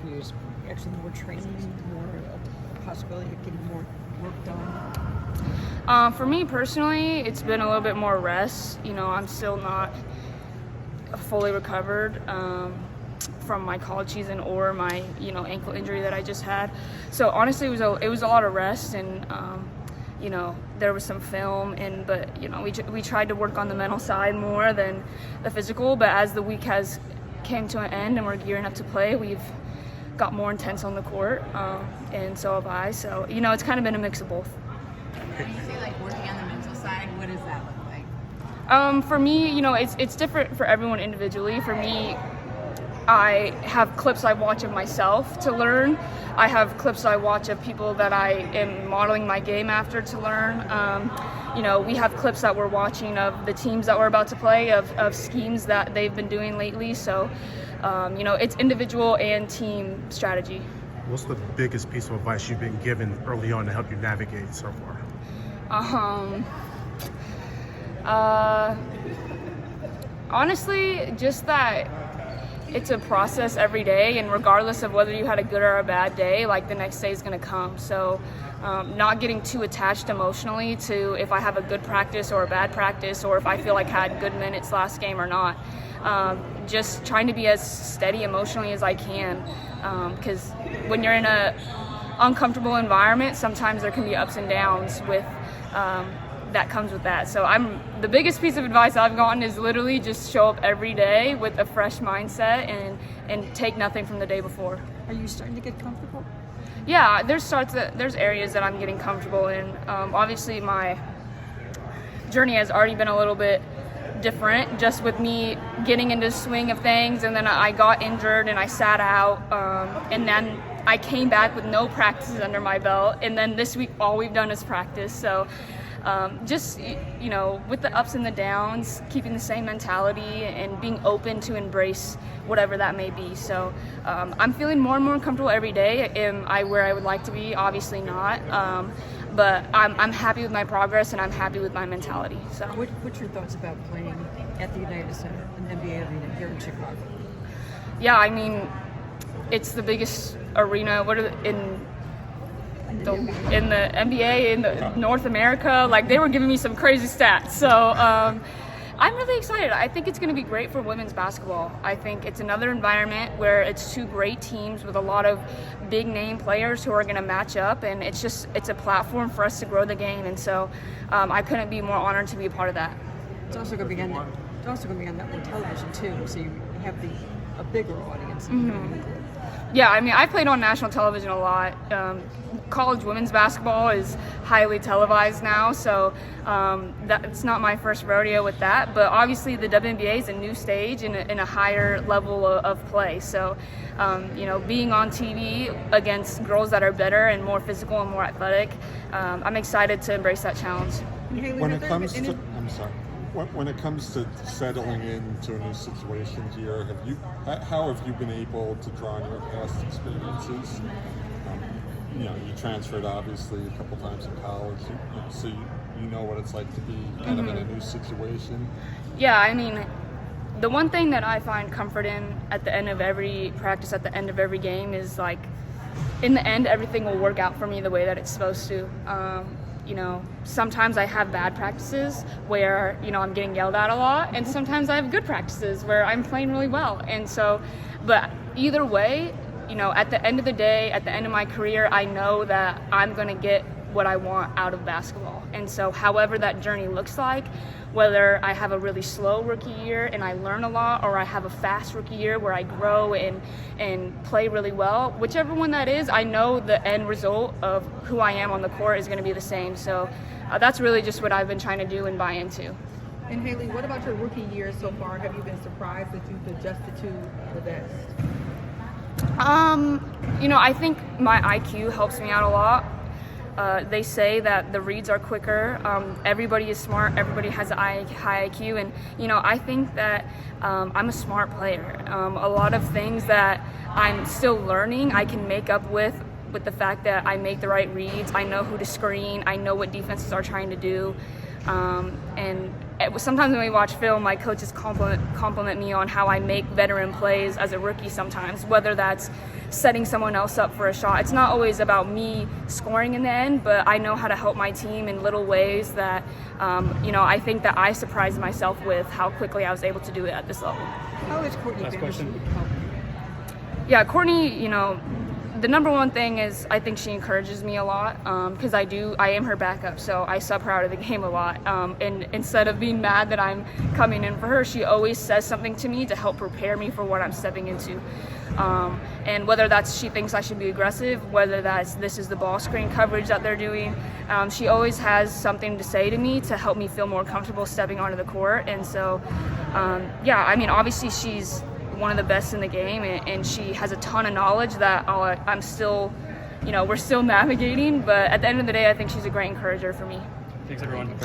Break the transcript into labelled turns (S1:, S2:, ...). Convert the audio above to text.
S1: you? Is actually more training, more a possibility of getting more work done?
S2: For me personally, it's been a little bit more rest. I'm still not fully recovered from my college season or my ankle injury that I just had. So honestly, it was a lot of rest, and there was some film, but we tried to work on the mental side more than the physical. But as the week has came to an end and we're gearing up to play, we've got more intense on the court, and so have I. So it's kind of been a mix of both.
S3: When you say like working on the mental side, what does that look like?
S2: For me, it's different for everyone individually. For me, I have clips I watch of myself to learn. I have clips I watch of people that I am modeling my game after to learn. We have clips that we're watching of the teams that we're about to play, of schemes that they've been doing lately. So, it's individual and team strategy.
S4: What's the biggest piece of advice you've been given early on to help you navigate so far?
S2: Honestly, just that it's a process every day, and regardless of whether you had a good or a bad day, like the next day is going to come. So not getting too attached emotionally to if I have a good practice or a bad practice, or if I feel like I had good minutes last game or not. Just trying to be as steady emotionally as I can, because when you're in a uncomfortable environment, sometimes there can be ups and downs with that comes with that. So the biggest piece of advice I've gotten is literally just show up every day with a fresh mindset and take nothing from the day before.
S1: Are you starting to get comfortable?
S2: Yeah, there's areas that I'm getting comfortable in. Obviously my journey has already been a little bit different, just with me getting into the swing of things, and then I got injured and I sat out, and then I came back with no practices under my belt, and then this week all we've done is practice. So just with the ups and the downs, keeping the same mentality and being open to embrace whatever that may be. So I'm feeling more and more comfortable every day. Am I where I would like to be? Obviously not, but I'm happy with my progress and I'm happy with my mentality. So
S1: what's your thoughts about playing at the United Center, an NBA arena here in Chicago?
S2: Yeah, I mean, it's the biggest arena in the NBA, in North America. Like, they were giving me some crazy stats. So I'm really excited. I think it's going to be great for women's basketball. I think it's another environment where it's two great teams with a lot of big name players who are going to match up, and it's a platform for us to grow the game. And so I couldn't be more honored to be a part of that.
S1: It's also going to be on network television too, so you have a bigger audience.
S2: Mm-hmm. Yeah, I mean, I played on national television a lot. College women's basketball is highly televised now, so it's not my first rodeo with that. But obviously, the WNBA is a new stage and a higher level of play. So, being on TV against girls that are better and more physical and more athletic, I'm excited to embrace that challenge.
S5: When it comes to settling into a new situation here, how have you been able to draw on your past experiences? You transferred obviously a couple times in college, so you know what it's like to be kind of in a new situation.
S2: Yeah, I mean, the one thing that I find comfort in at the end of every practice, at the end of every game, is like, in the end, everything will work out for me the way that it's supposed to. Sometimes I have bad practices where, I'm getting yelled at a lot, and sometimes I have good practices where I'm playing really well. And so, but either way, at the end of the day, at the end of my career, I know that I'm going to get what I want out of basketball. And so however that journey looks like, whether I have a really slow rookie year and I learn a lot, or I have a fast rookie year where I grow and play really well, whichever one that is, I know the end result of who I am on the court is going to be the same. So that's really just what I've been trying to do and buy into.
S1: And Hailey, what about your rookie year so far? Have you been surprised that you've adjusted to the best?
S2: I think my IQ helps me out a lot. They say that the reads are quicker. Everybody is smart. Everybody has a high IQ. And, I think that I'm a smart player. A lot of things that I'm still learning, I can make up with the fact that I make the right reads. I know who to screen. I know what defenses are trying to do. And sometimes when we watch film, my coaches compliment me on how I make veteran plays as a rookie sometimes, whether that's setting someone else up for a shot. It's not always about me scoring in the end, but I know how to help my team in little ways that, I think that I surprised myself with how quickly I was able to do it at this level.
S1: How is Courtney Vandersloot helping?
S2: Yeah, Courtney, the number one thing is I think she encourages me a lot because I am her backup, so I sub her out of the game a lot. And instead of being mad that I'm coming in for her, she always says something to me to help prepare me for what I'm stepping into. And whether that's she thinks I should be aggressive, whether that's this is the ball screen coverage that they're doing, she always has something to say to me to help me feel more comfortable stepping onto the court. And so, obviously she's one of the best in the game, and she has a ton of knowledge that I'm still, we're still navigating. But at the end of the day, I think she's a great encourager for me.
S6: Thanks, everyone.